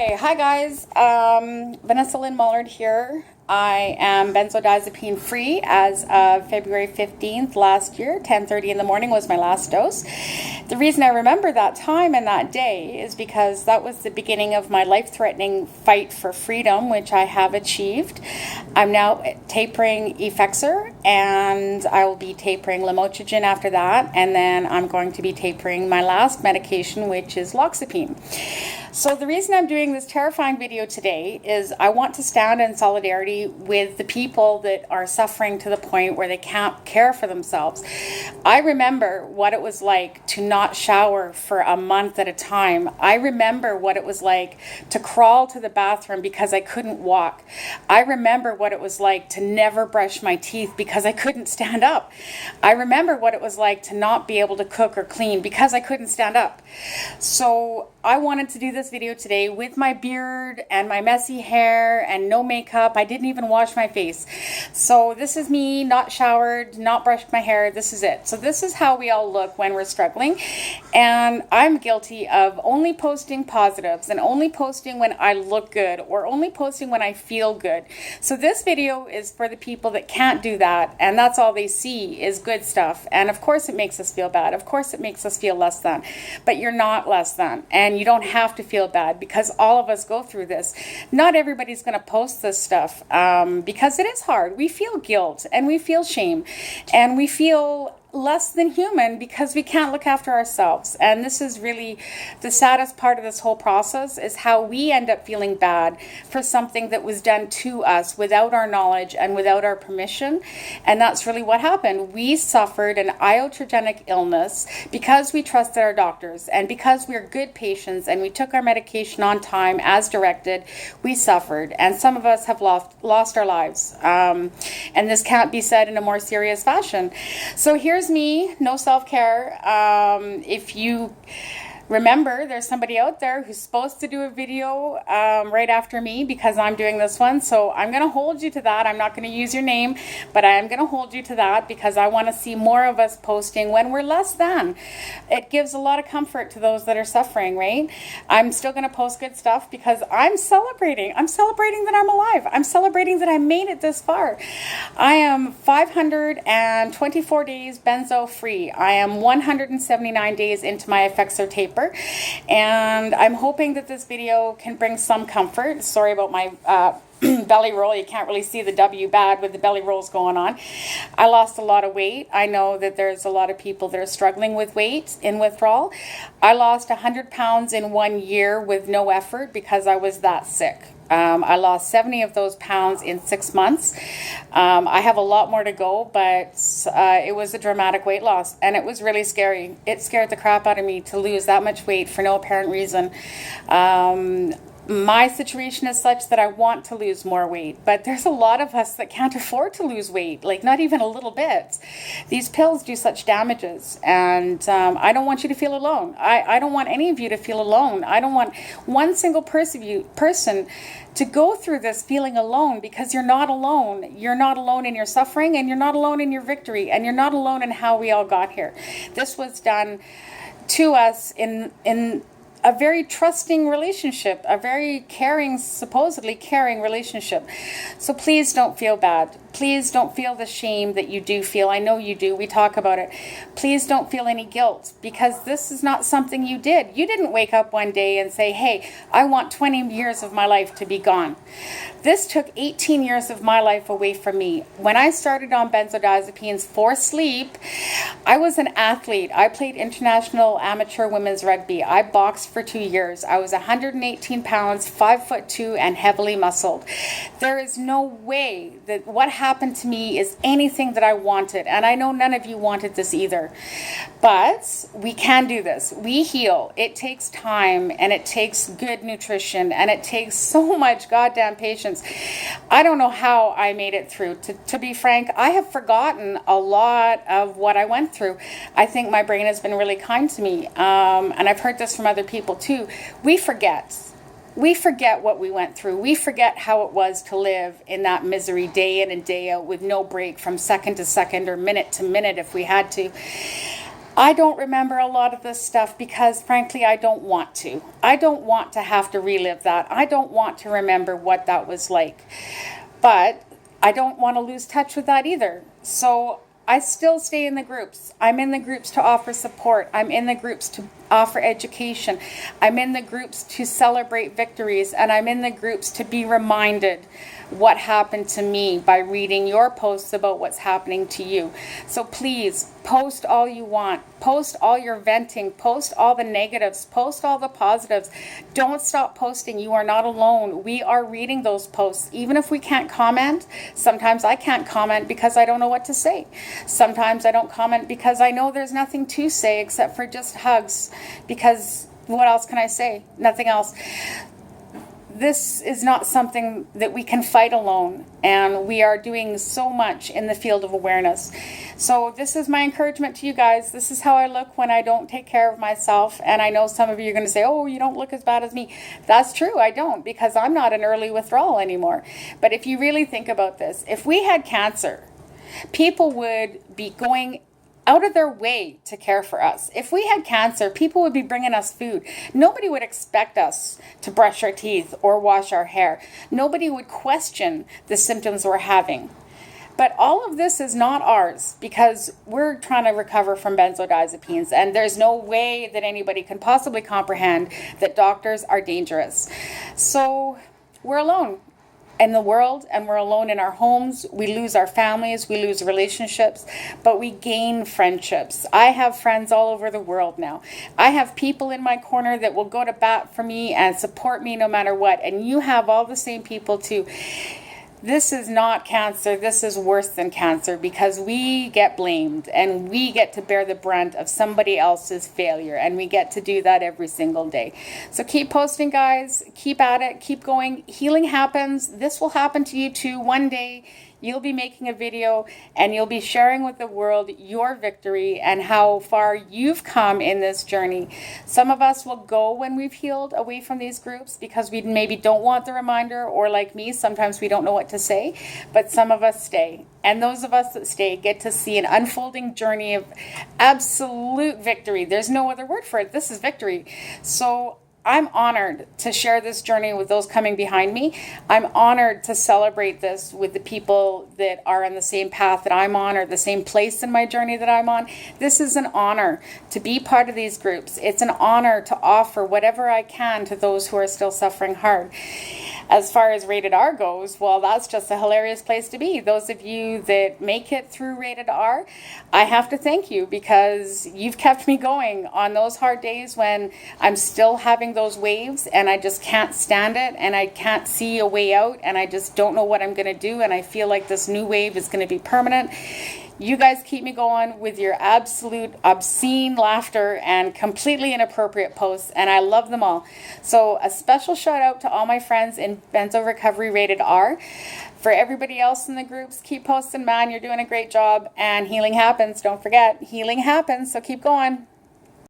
Okay, hi guys. Vanessa Lynn Mullard here. I am benzodiazepine free as of February 15th last year. 10:30 in the morning was my last dose. The reason I remember that time and that day is because that was the beginning of my life-threatening fight for freedom, which I have achieved. I'm now tapering Effexor, and I will be tapering lamotrigine after that, and then I'm going to be tapering my last medication, which is loxapine. So the reason I'm doing this terrifying video today is I want to stand in solidarity with the people that are suffering to the point where they can't care for themselves. I remember what it was like to not shower for a month at a time. I remember what it was like to crawl to the bathroom because I couldn't walk. I remember what it was like to never brush my teeth because I couldn't stand up. I remember what it was like to not be able to cook or clean because I couldn't stand up. So I wanted to do this video today with my beard and my messy hair and no makeup. I didn't even wash my face. So this is me, not showered, not brushed my hair. This is it. So this is how we all look when we're struggling. And I'm guilty of only posting positives and only posting when I look good or only posting when I feel good. So this video is for the people that can't do that, and that's all they see is good stuff. And of course it makes us feel bad. Of course it makes us feel less than. But you're not less than. And you don't have to feel bad because all of us go through this. Not everybody's going to post this stuff because it is hard. We feel guilt and we feel shame and we feel less than human because we can't look after ourselves. And this is really the saddest part of this whole process, is how we end up feeling bad for something that was done to us without our knowledge and without our permission. And that's really what happened. We suffered an iatrogenic illness because we trusted our doctors and because we're good patients and we took our medication on time as directed. We suffered, and some of us have lost our lives. And this can't be said in a more serious fashion. So here's me, no self-care. If you remember, there's somebody out there who's supposed to do a video right after me because I'm doing this one. So I'm going to hold you to that. I'm not going to use your name, but I am going to hold you to that because I want to see more of us posting when we're less than. It gives a lot of comfort to those that are suffering, right? I'm still going to post good stuff because I'm celebrating. I'm celebrating that I'm alive. I'm celebrating that I made it this far. I am 524 days benzo free. I am 179 days into my Effexor taper. And I'm hoping that this video can bring some comfort. Sorry about my belly roll. You can't really see the W bad with the belly rolls going on. I lost a lot of weight. I know that there's a lot of people that are struggling with weight in withdrawal. I lost 100 pounds in 1 year with no effort because I was that sick. I lost 70 of those pounds in 6 months. I have a lot more to go, but it was a dramatic weight loss, and it was really scary. It scared the crap out of me to lose that much weight for no apparent reason. My situation is such that I want to lose more weight, but there's a lot of us that can't afford to lose weight, like not even a little bit. These pills do such damages, and I don't want you to feel alone. I don't want any of you to feel alone. I don't want one single person to go through this feeling alone, because you're not alone. You're not alone in your suffering, and you're not alone in your victory, and you're not alone in how we all got here. This was done to us in a very trusting relationship, a very caring, supposedly caring relationship. So please don't feel bad. Please don't feel the shame that you do feel. I know you do. We talk about it. Please don't feel any guilt, because this is not something you did. You didn't wake up one day and say, hey, I want 20 years of my life to be gone. This took 18 years of my life away from me. When I started on benzodiazepines for sleep, I was an athlete. I played international amateur women's rugby. I boxed for 2 years. I was 118 pounds, 5'2", and heavily muscled. There is no way that what happened to me is anything that I wanted, and I know none of you wanted this either. But we can do this. We heal. It takes time, and it takes good nutrition, and it takes so much goddamn patience. I don't know how I made it through. To be frank, I have forgotten a lot of what I went through. I think my brain has been really kind to me, and I've heard this from other people too. We forget. We forget what we went through. We forget how it was to live in that misery day in and day out with no break from second to second or minute to minute if we had to. I don't remember a lot of this stuff because, frankly, I don't want to. I don't want to have to relive that. I don't want to remember what that was like. But I don't want to lose touch with that either. So I still stay in the groups. I'm in the groups to offer support. I'm in the groups to offer education. I'm in the groups to celebrate victories. And I'm in the groups to be reminded what happened to me by reading your posts about what's happening to you. So please, post all you want. Post all your venting. Post all the negatives. Post all the positives. Don't stop posting. You are not alone. We are reading those posts. Even if we can't comment, sometimes I can't comment because I don't know what to say. Sometimes I don't comment because I know there's nothing to say except for just hugs. Because what else can I say? Nothing else. This is not something that we can fight alone, and we are doing so much in the field of awareness. So this is my encouragement to you guys. This is how I look when I don't take care of myself, and I know some of you are going to say, oh, you don't look as bad as me. That's true, I don't, because I'm not in early withdrawal anymore. But if you really think about this, if we had cancer, people would be going out of their way to care for us. If we had cancer, people would be bringing us food. Nobody would expect us to brush our teeth or wash our hair. Nobody would question the symptoms we're having. But all of this is not ours because we're trying to recover from benzodiazepines, and there's no way that anybody can possibly comprehend that doctors are dangerous. So we're alone in the world, and we're alone in our homes. We lose our families, we lose relationships, but we gain friendships. I have friends all over the world now. I have people in my corner that will go to bat for me and support me no matter what, and you have all the same people too. This is not cancer. This is worse than cancer because we get blamed and we get to bear the brunt of somebody else's failure, and we get to do that every single day. So keep posting, guys. Keep at it. Keep going. Healing happens. This will happen to you too. One day you'll be making a video and you'll be sharing with the world your victory and how far you've come in this journey. Some of us will go when we've healed away from these groups because we maybe don't want the reminder, or like me, sometimes we don't know what to say, but some of us stay. And those of us that stay get to see an unfolding journey of absolute victory. There's no other word for it. This is victory. So I'm honored to share this journey with those coming behind me. I'm honored to celebrate this with the people that are on the same path that I'm on, or the same place in my journey that I'm on. This is an honor to be part of these groups. It's an honor to offer whatever I can to those who are still suffering hard. As far as Rated R goes, well, that's just a hilarious place to be. Those of you that make it through Rated R, I have to thank you because you've kept me going on those hard days when I'm still having those waves and I just can't stand it and I can't see a way out and I just don't know what I'm going to do and I feel like this new wave is going to be permanent. You guys keep me going with your absolute obscene laughter and completely inappropriate posts, and I love them all. So a special shout out to all my friends in Benzo Recovery Rated R. For everybody else in the groups, keep posting, man. You're doing a great job, and healing happens. Don't forget, healing happens, so keep going.